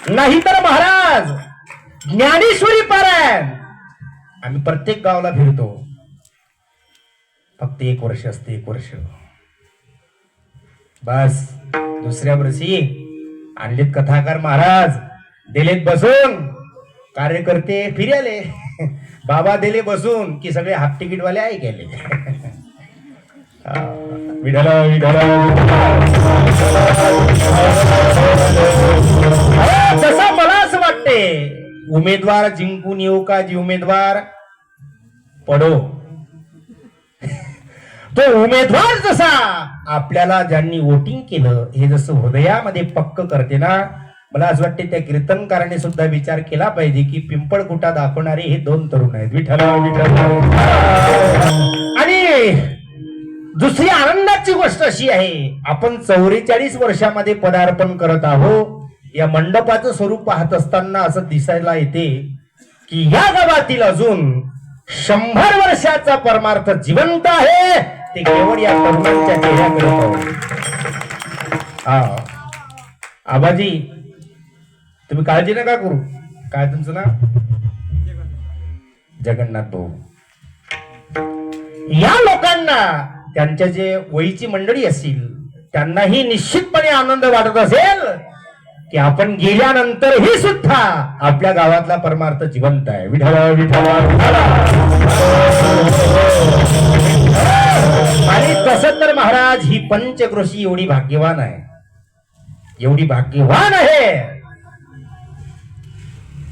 नाहीतर महाराज ज्ञानेश्वरी पारायण आम्ही प्रत्येक गावाला फिरतो. फक्त 1 वर्ष असते, 1 वर्ष बस. दुसऱ्या वर्षी आणलेत कथाकार महाराज, दिलेत बसून कार्यकर्ते फिरायले, बाबा दिले बसून की सगळे हाफ तिकीट वाले आहे गेले. विठाला विठाला तसा मला असं वाटते, उमेदवार जिंकून येऊ का जी उमेदवार पडो, तो उमेदवार जसा आपल्याला ज्यांनी वोटिंग केलं हे जसं हृदयामध्ये पक्क करते ना, मला असं वाटते त्या कीर्तनकाराने सुद्धा विचार केला पाहिजे की पिंपळकुटा दाखवणारे हे 2 तरुण आहेत. विठ्ठला विठ्ठला. आणि दुसरी आनंदाची गोष्ट अशी आहे, आपण 44 वर्षामध्ये पदार्पण करत आहोत. या मंडपाचं स्वरूप पाहत असताना असं दिसायला येते की या गावातील अजून 100 वर्षाचा परमार्थ जिवंत आहे. ते केवळ या तरुणांच्या चेहऱ्याकडे पाहून. आबाजी तुम्ही काळजी नका करू. काय तुमचं नाव? जगन्नाथ भाऊ. या लोकांना त्यांच्या जे वयीची मंडळी असतील त्यांनाही निश्चितपणे आनंद वाटत असेल की आपण गेल्यानंतरही सुद्धा आपल्या गावातला परमार्थ जिवंत आहे. विठ्ठला विठ्ठला विठ्ठला. आणि तसं तर महाराज ही पंचक्रोशी एवढी भाग्यवान आहे, एवढी भाग्यवान आहे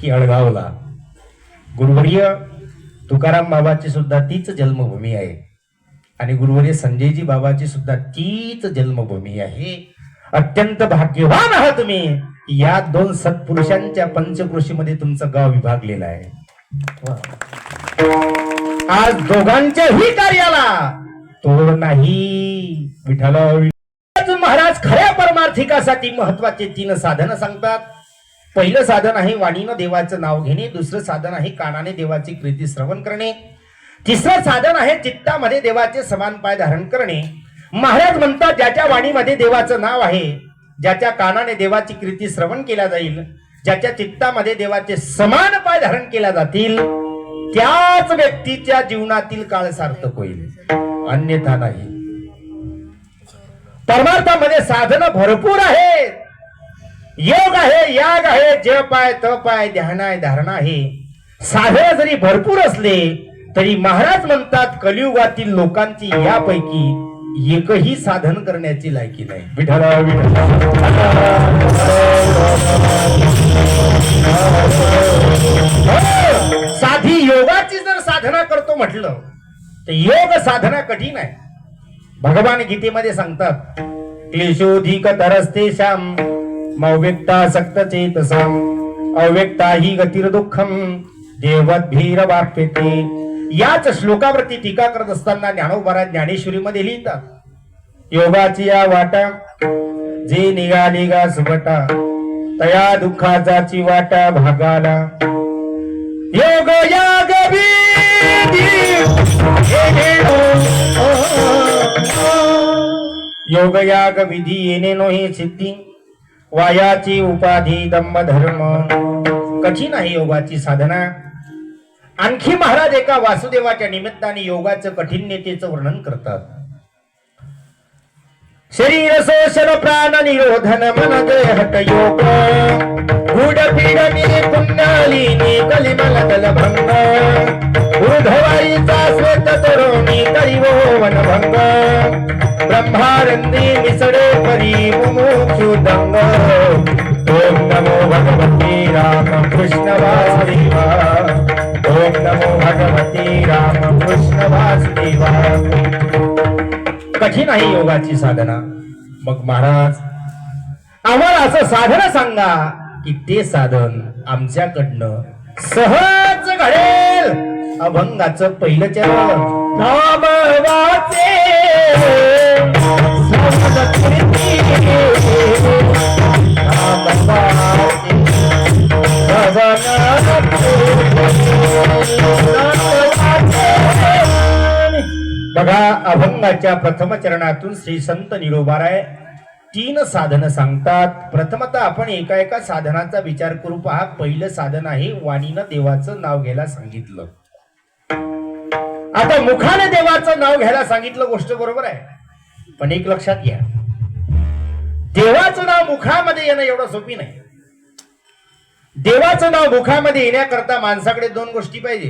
की अळगावला गुरुवर्य तुकाराम बाबाची सुद्धा तीच जन्मभूमी आहे आणि गुरुवर्य संजयजी बाबाची सुद्धा तीच जन्मभूमी आहे. अत्यंत भाग्यवान आहात तुम्ही. या 2 सत्पुरुषांच्या पंचक्रोशीमध्ये तुमचं गाव विभागलेलं आहे. आज दोघांच्याही कार्याला तोड नाही. विठ्ठला महाराज खऱ्या परमार्थिकासाठी महत्वाचे 3 साधन सांगतात. पहिलं साधन आहे वाणीनं देवाचं नाव घेणे, दुसरं साधन आहे कानाने देवाची कीर्ती श्रवण करणे, तिसरं साधन आहे चित्तामध्ये देवाचे समान पाय धारण करणे. महाराज म्हणतात ज्याच्या वाणीमध्ये देवाचं नाव आहे, ज्याच्या कानाने देवाची कीर्ती श्रवण केला जाईल, ज्याच्या चित्तामध्ये देवाचे समान पाय धारण केला जातील, त्याच व्यक्तीच्या जीवनातील काळ सार्थक होईल, अन्यथा नाही. परमार्थामध्ये साधन भरपूर आहेत. योग आहे, याग आहे, जप आहे, तप आहे, ध्यान आहे, धारणा आहे. साधन जरी भरपूर असले तरी महाराज म्हणतात कलियुगातील लोकांची यापैकी एकही साधन करण्याची लायकी नाही. विठ्ठला विठ्ठला. साधी योगाची जर साधना करतो म्हटलं तर योग साधना कठीण आहे. भगवान गीतेमध्ये सांगतात क्लेशोधिक तरस्तेषां मौव्यक्ता सक्त चेतसां अव्यक्ता ही गतिर दुःखम देवद्भीर वाप्यते. याच श्लोकावरती टीका करत असताना ज्ञानोबा ज्ञानेश्वरी मध्ये लिहितात योगाची या वाटा जे निघाली गा सुबटा तया दुःखाची वाटा भागाला. योग याग योग याग विधी येणे नोहे सिद्धी वायाची उपाधी दंभ धर्म. कठीण आहे योगाची साधना. आणखी महाराज एका वासुदेवाच्या निमित्ताने योगाचं कठीणतेचं वर्णन करतात. शरीर शोषण प्राण निरोधन मन जय हट योग गुड पीडनी पुण्यलिनी कलिमल दल भंग ऊर्ध्वाईचा श्वेत तरुणी करिवो वनभंग ब्रह्मानंदी मिसळे परी मुमुक्षु दंग. ओम नमो भगवती राम कृष्ण वासुदेवा. ओम नमो भगवती राम कृष्ण वासुदेवा. कठीण आहे योगाची साधना. मग महाराज आम्हाला असं साधन सांगा की ते साधन आमच्याकडनं सहज घडेल. अभंगाचं पहिलं चरण नाम वाचे बघा अभंगाच्या प्रथम चरणातून श्री संत निरोबाराय 3 साधनं सांगतात. प्रथमतः आपण एका साधनाचा विचार करू. पहा, पहिलं साधन आहे वाणीनं देवाचं नाव घ्यायला सांगितलं. आता मुखाने देवाचं नाव घ्यायला सांगितलं, गोष्ट बरोबर आहे. पण एक लक्षात घ्या, देवाचं नाव मुखामध्ये येणं एवढं सोपी नाही. देवाचं नाव मुखामध्ये येण्याकरता माणसाकडे 2 गोष्टी पाहिजे.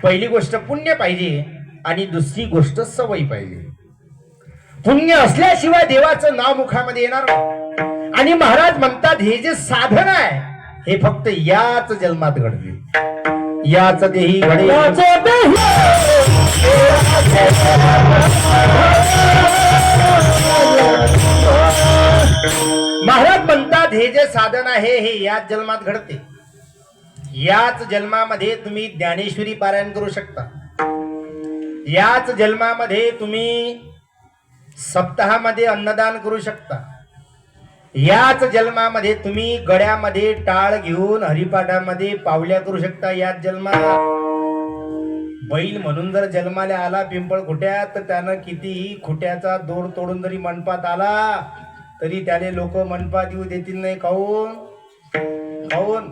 पहिली गोष्ट पुण्य पाहिजे आणि दुसरी गोष्ट सवय पाहिजे. पुण्य असल्याशिवाय देवाचं नाव मुखामध्ये येणार नाही. आणि महाराज म्हणतात, हे जे साधन आहे हे फक्त याच जन्मात घडते. याच देही घडे महाराज म्हणतात, हे जे साधन आहे हे याच जन्मात घडते. याच जन्मामध्ये तुम्ही ज्ञानेश्वरी पारायण करू शकता. याच जन्मामध्ये तुम्ही सप्ताहामध्ये अन्नदान करू शकता. याच जन्मामध्ये तुम्ही गड्यामध्ये टाळ घेऊन हरिपाठामध्ये पावल्या करू शकता. याच जन्मात बैल म्हणून जर जन्माला आला पिंपळ खुट्यात, तर त्यानं कितीही खुट्याचा दोर तोडून जरी मंडपात आला तरी त्याने लोक मंडपात येऊ देतील नाही. काऊन काऊन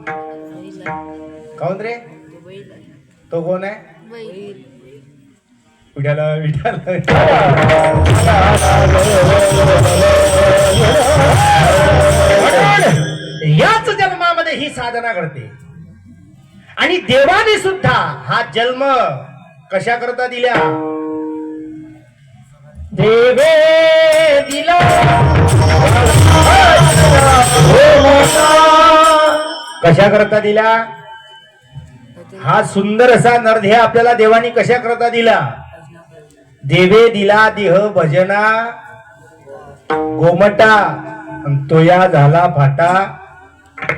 काऊन रे? तो कोण आहे? विठाला विठाला याच जन्मामध्ये ही साधना घडते. आणि देवाने सुद्धा हा जन्म कशा करता दिला? देवे दिला कशा करता दिला? हा सुंदर असा नरदेह आपल्याला देवानी कशा करता दिला? देवे दिला देह भजना गोमटा, तोया झाला फाटा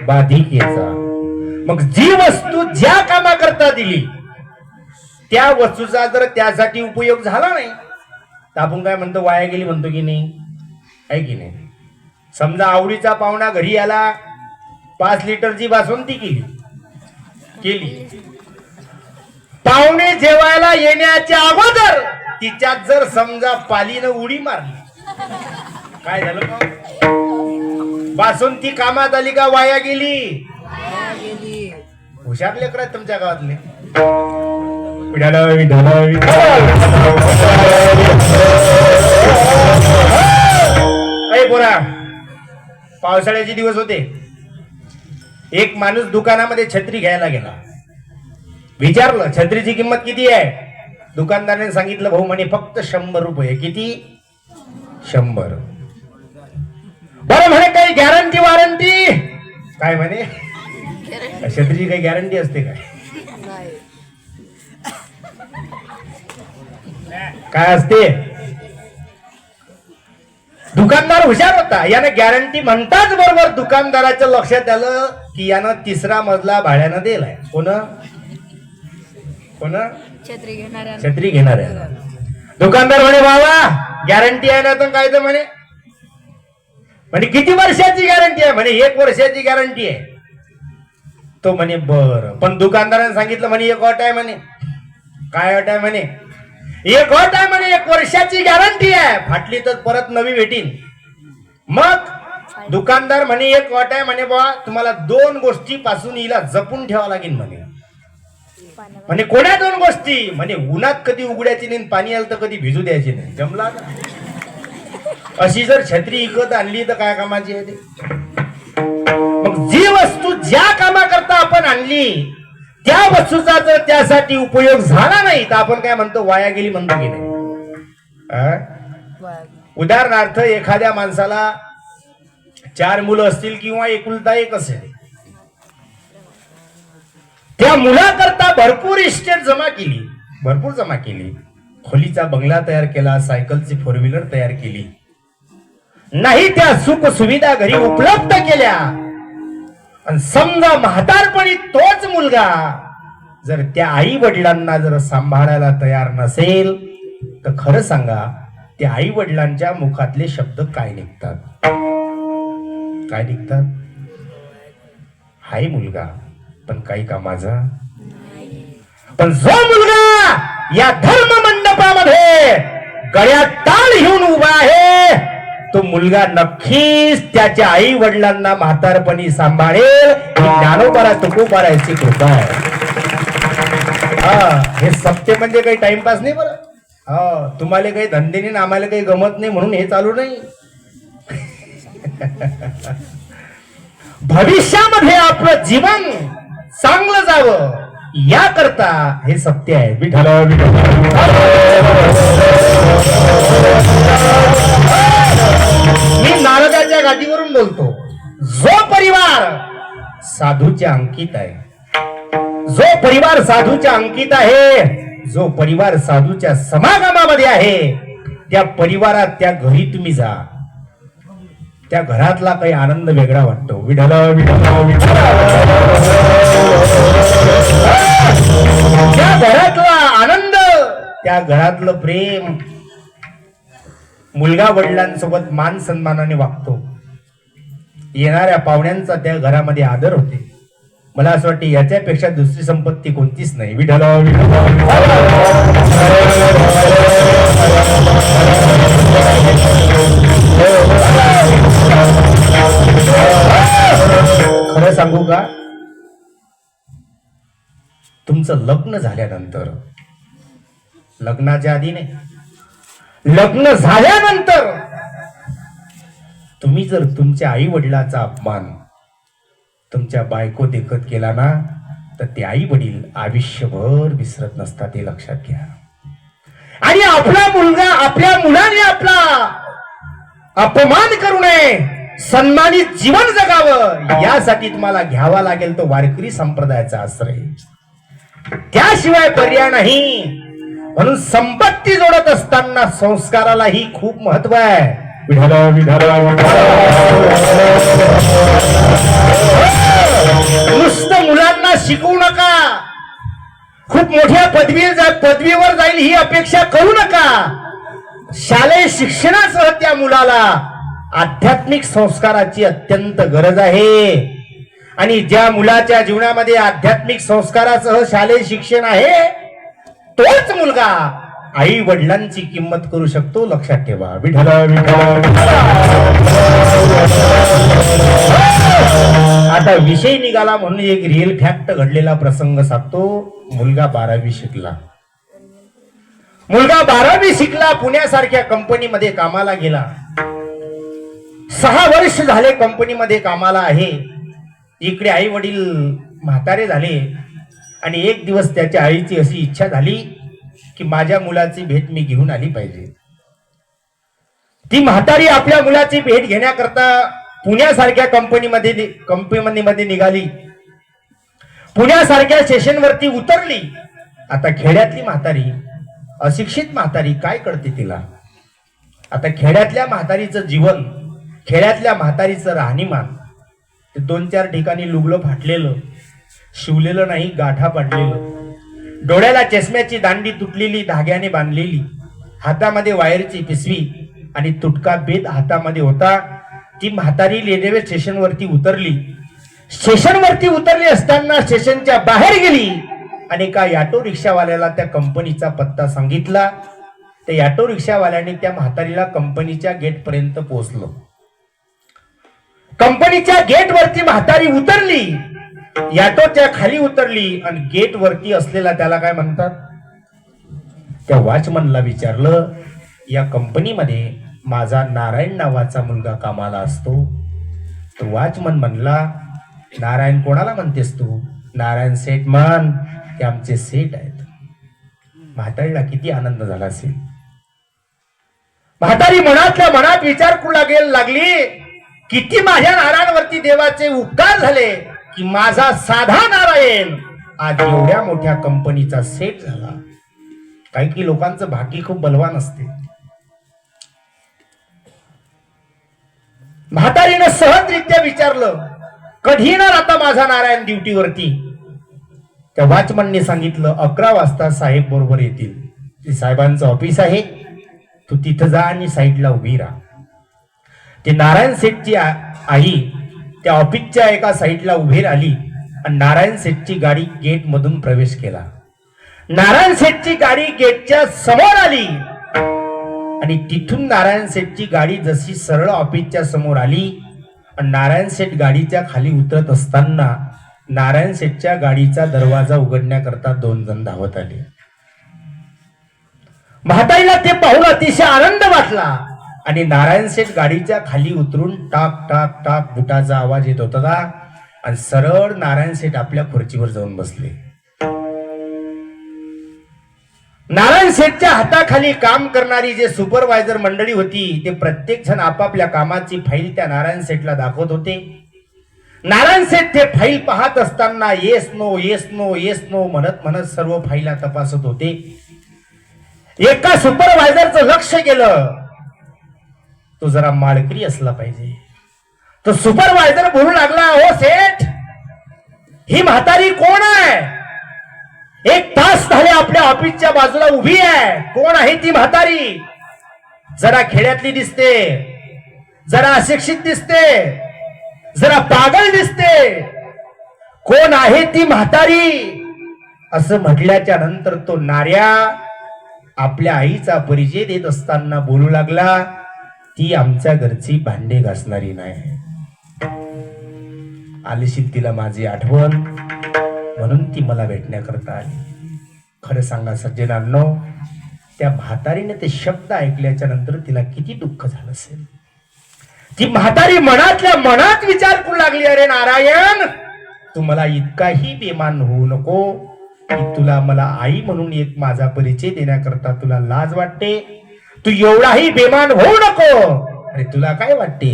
बाधिकेचा. मग जी वस्तू ज्या कामा करता दिली त्या वस्तूचा जर त्यासाठी उपयोग झाला नाही तर आपण काय म्हणतो? वाया गेली म्हणतो की नाही? आहे की नाही? समजा आवडीचा पाहुणा घरी आला, 5 लिटरची बासुंदी केली. पाहुणे जेवायला येण्याच्या अगोदर तिच्यात जर समजा पालीनं उडी मारली, काय झालं मग? बासुंदी कामात आली का वाया गेली? हुशार लेकर आहेत तुमच्या गावातले. अरे पोरा, पावसाळ्याचे दिवस होते. एक माणूस दुकानामध्ये छत्री घ्यायला गेला. विचारलं छत्रीची किंमत किती आहे? दुकानदाराने सांगितलं, भाऊ म्हणे फक्त 100 रुपये. किती? 100. बरं म्हणे, काही गॅरंटी वॉरंटी? काय म्हणे? छत्रीची काही गॅरंटी असते काय? काय असते? दुकानदार हुशार होता. यानं गॅरंटी म्हणताच बरोबर दुकानदाराच्या लक्षात आलं की यानं 3रा मजला भाड्यानं दिलाय. कोण? छत्री घेणार आहे. दुकानदार म्हणे, बाबा गॅरंटी आहे ना? तर काय तर म्हणे किती वर्षाची गॅरंटी आहे? म्हणे 1 वर्षाची गॅरंटी आहे. तो म्हणे बर. पण दुकानदाराने सांगितलं म्हणे 1 अट आहे म्हणे. काय अट आहे म्हणे? 1 अट आहे म्हणे, 1 वर्षाची गॅरंटी आहे, फाटली तर परत नवी भेटीन. मग दुकानदार म्हणे 1 अट आहे म्हणे, बाबा तुम्हाला 2 गोष्टी पासून हिला जपून ठेवावं लागेल म्हणे. म्हणे कोण्या 2 गोष्टी? म्हणे उन्हात कधी उघड्याची नाही, पाणी आलं तर कधी भिजू द्यायची नाही. जमला ना? अशी जर छत्री इकत आणली तर काय कामाची आहे ते? मग जी वस्तू ज्या कामा करता आपण आणली त्या वस्तूचा जर त्यासाठी उपयोग झाला नाही तर आपण काय म्हणतो? वाया गेली म्हणतो की नाही? उदाहरणार्थ, एखाद्या माणसाला 4 मुलं असतील किंवा एकुलता 1 असेल. त्या मुलाकरता भरपूर इस्टेट जमा केली, खोलीचा बंगला तयार केला, सायकलची 4 व्हीलर तयार केली, नाही त्या सुख सुविधा घरी उपलब्ध केल्या. आणि समजा म्हातारपणी तोच मुलगा जर त्या आई वडिलांना जर सांभाळायला तयार नसेल तर खरं सांगा, त्या आई वडिलांच्या मुखातले शब्द काय निघतात? काय निघतात? हाय मुलगा पण काही कामाचा. पण जो मुलगा या धर्म मंडपामध्ये गळ्यात टाळ घेऊन उभा आहे तो मुलगा नक्कीच त्याच्या आई वडिलांना म्हातारपणी सांभाळेल. ही ज्ञानोबाला तुकोबारायची कृपा आहे. हे सत्य म्हणजे काही टाइमपास नाही बरं. तुम्हाला काही धंदे नाही, आम्हाला काही गमत नाही म्हणून हे चालू नाही. भविष्यामध्ये आपलं जीवन चांगलं जावं याकरता हे सत्य आहे. विठ्ठल मी नारदाच्या गादीवरून बोलतो. जो परिवार साधूच्या अंकित आहे, जो परिवार साधूच्या अंकित आहे, जो परिवार साधूच्या समागमामध्ये आहे, त्या परिवारात त्या घरी तुम्ही जा, त्या घरातला काही आनंद वेगळा वाटतो. विठ्ठल विठ्ठल विठ्ठल. त्या घरातला आनंद, त्या घरातलं प्रेम, मुलगा वडिलांसोबत मान सन्मानाने वागतो, येणाऱ्या पाहुण्यांचा त्या घरामध्ये आदर होते. मला असं वाटतं याच्यापेक्षा दुसरी संपत्ती कोणतीच नाही. विठ्ठल खरं सांगू का, तुमचं लग्न झाल्यानंतर, लग्नाच्या आधी नाही, लग्न झाल्यानंतर तुम्ही जर तुमच्या आई वडिलाचा अपमान तुमच्या बायको देखत केला ना, तर ते आई वडील आयुष्यभर विसरत नसतात. हे लक्षात घ्या. आणि आपला मुलगा, आपल्या मुलाने आपला अपमान करू नये, सन्मानित जीवन जगावं, यासाठी तुम्हाला घ्यावा लागेल तो वारकरी संप्रदायाचा आश्रय. त्याशिवाय पर्याय नाही. म्हणून संपत्ती जोडत असताना संस्कारालाही खूप महत्व आहे. विठ्ठल विठ्ठल. नुसतं मुलांना शिकवू नका, खूप मोठ्या पदवीवर जाईल ही अपेक्षा करू नका. शालेय शिक्षणासह त्या मुलाला आध्यात्मिक संस्काराची अत्यंत गरज आहे. आणि ज्या मुलाच्या जीवनामध्ये आध्यात्मिक संस्कारासह शालेय शिक्षण आहे, तोच मुलगा आई वडिलांची किंमत करू शकतो. लक्षात ठेवा. विठ्ठल विठ्ठल. आता विषय निघाला म्हणून एक रिअल फॅक्ट घडलेला प्रसंग सांगतो. मुलगा 12वी शिकला. मुलगा 12वी शिकला, पुण्यासारख्या कंपनीमध्ये कामाला गेला. 6 वर्ष झाले कंपनीमध्ये कामाला आहे. इकडे आई वडील म्हातारे झाले आणि एक दिवस त्याच्या आईची अशी इच्छा झाली की माझ्या मुलाची भेट मी घेऊन आली पाहिजे. ती म्हातारी आपल्या मुलाची भेट घेण्याकरता पुण्यासारख्या कंपनीमध्ये निघाली. पुण्यासारख्या स्टेशनवरती उतरली. आता खेड्यातली म्हातारी, अशिक्षित म्हातारी, काय कळते तिला? आता खेड्यातल्या म्हातारीचं जीवन, खेड्यातल्या म्हातारीचं राहणीमान, ते 2-4 ठिकाणी लुगडं फाटलेलं, शिवलेलं नाही, गाठा पडलेलं, डोळ्याला चष्म्याची दांडी तुटलेली, धाग्याने बांधलेली, हातामध्ये वायरची पिशवी आणि तुटका बेत हातामध्ये होता. ती म्हातारी रेल्वे स्टेशनवरती उतरली. स्टेशनवरती उतरली असताना स्टेशनच्या बाहेर गेली आणि एका ऑटो रिक्षावाल्याला त्या कंपनीचा पत्ता सांगितला. त्या ऑटो रिक्षावाल्याने त्या म्हातारीला कंपनीच्या गेट पर्यंत पोहोचलो. कंपनीच्या गेट वरती म्हातारी उतरली, ऑटोच्या खाली उतरली आणि गेट वरती असलेला त्याला काय म्हणतात, त्या वॉचमनला विचारलं, या कंपनीमध्ये माझा नारायण नावाचा मुलगा कामाला असतो. तो वॉचमन म्हणला, नारायण कोणाला म्हणतेस तू? नारायण सेठ म्हण, ते आमचे सेठ आहेत. म्हातारीला किती आनंद झाला असेल. म्हातारी मनातल्या मनात विचार करू लागली, किती माझ्या नारायणवरती देवाचे उपकार झाले की माझा साधा नारायण आज एवढ्या मोठ्या कंपनीचा सेठ झाला. काही लोकांचं भाग्य खूप बलवान असते. म्हातारीनं सहजरित्या विचारलं, कधी येणार आता माझा नारायण ड्युटीवरती? त्या वॉचमनने सांगितलं, 11 वाजता साहेब बरोबर येतील. ते साहेबांचं ऑफिस आहे, तू तिथं जा आणि साईडला उभी राहा. ते नारायण सेठची आई त्या ऑफिसच्या एका साईडला उभी राहिली आणि नारायण सेठची गाडी गेट मधून प्रवेश केला. नारायण सेठची गाडी गेटच्या समोर आली. आणि तिथून नारायण शेठची गाडी जशी सरळ ऑफिसच्या समोर आली आणि नारायण शेठ गाडीच्या खाली उतरत असताना नारायण शेठच्या गाडीचा दरवाजा उघडण्याकरता 2 जण धावत आले. म्हातारीला ते पाहून अतिशय आनंद वाटला आणि नारायण शेठ गाडीच्या खाली उतरून टाक टाक टाक बुटाचा आवाज येत होता आणि सरळ नारायण शेठ आपल्या खुर्चीवर जाऊन बसले. नारायण शेठच्या हाताखाली काम करणारी जे सुपरवायझर मंडळी होती ते प्रत्येक जण आपापल्या कामाची फाईल त्या नारायण शेठला दाखवत होते. नारायण शेठ ते फाईल पाहत असताना yes no yes no yes no म्हणत म्हणत सर्व फाईला तपासत होते. एका सुपरवायझरचं लक्ष गेलं, तो जरा माळकरी असला पाहिजे. तो सुपरवायझर बोलू लागला, हो सेठ, ही म्हातारी कोण आहे? 1 तास झाले आपल्या ऑफिसच्या बाजूला उभी आहे. कोण आहे ती म्हातारी? जरा खेड्यातली दिसते, जरा अशिक्षित दिसते, जरा पागल दिसते. कोण आहे ती म्हातारी? असं म्हटल्याच्या नंतर तो नार्या आपल्या आईचा परिचय देत असताना बोलू लागला, ती आमच्या घरची भांडे घासणारी नाही. आलीशील तिला माझी आठवण म्हणून ती मला भेटण्याकरता आली. खरं सांगा सज्जनांनो, त्या म्हातारीने ते शब्द ऐकल्याच्या नंतर तिला किती दुःख झालं असेल. ती म्हातारी मनातल्या मनात विचार करू लागली, अरे नारायण, तू मला इतकाही बेमान होऊ नको की तुला मला आई म्हणून एक माझा परिचय देण्याकरता तुला लाज वाटते. तू एवढाही बेमान होऊ नको. अरे तुला काय वाटते,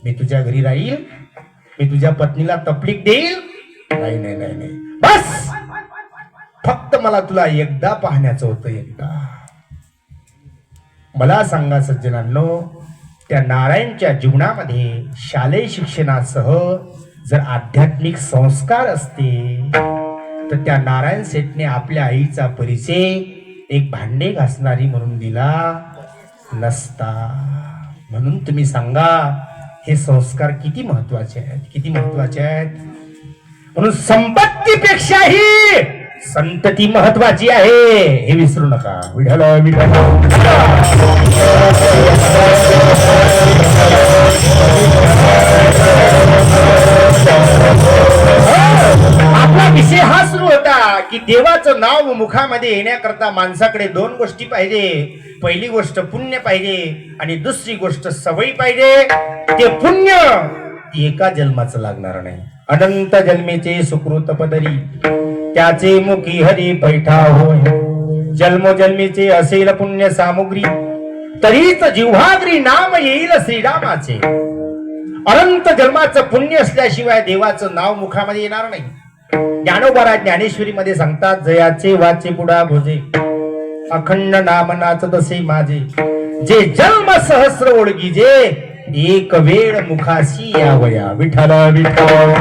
मी तुझ्या घरी राहील, मी तुझ्या पत्नीला तपलीक देईल? नाही नाही नाही नाही, बस फक्त मला तुला एकदा पाहण्याचं होतं. एकदा मला सांगा सज्जनांनो, त्या नारायणच्या जीवनामध्ये शालेय शिक्षणासह जर आध्यात्मिक संस्कार असते तर त्या नारायण शेठने आपल्या आईचा परिचय एक भांडे घासणारी म्हणून दिला नसता. म्हणून तुम्ही सांगा, हे संस्कार किती महत्वाचे आहेत, किती महत्वाचे आहेत. म्हणून संपत्तीपेक्षाही संतती महत्वाची आहे, हे विसरू नका. विठ्ठल विठ्ठल. आपला विषय हा सुरू होता की देवाचं नाव मुखामध्ये येण्याकरता माणसाकडे 2 गोष्टी पाहिजे. पहिली गोष्ट पुण्य पाहिजे आणि दुसरी गोष्ट सवय पाहिजे. ते पुण्य एका जन्माचं लागणार नाही. अनंत जन्मेचे सुकृत पदरी त्याचे मुखी हरी पैठा होय. जन्मोजन्मीचे असेल पुण्य सामुग्री तरीच जिव्हाग्री नाम येईल श्रीरामाचे. अनंत जन्माचं पुण्य असल्याशिवाय देवाचं नाव मुखामध्ये येणार नाही. ज्ञानोबा ज्ञानेश्वरी मध्ये सांगतात, जयाचे वाचे पुढा भोजे अखंड नाम नाच तसे माझे. जे जन्म सहस्र ओळखीजे एक वेळ मुखाशी यावया. विठ्ठल विठ्ठल.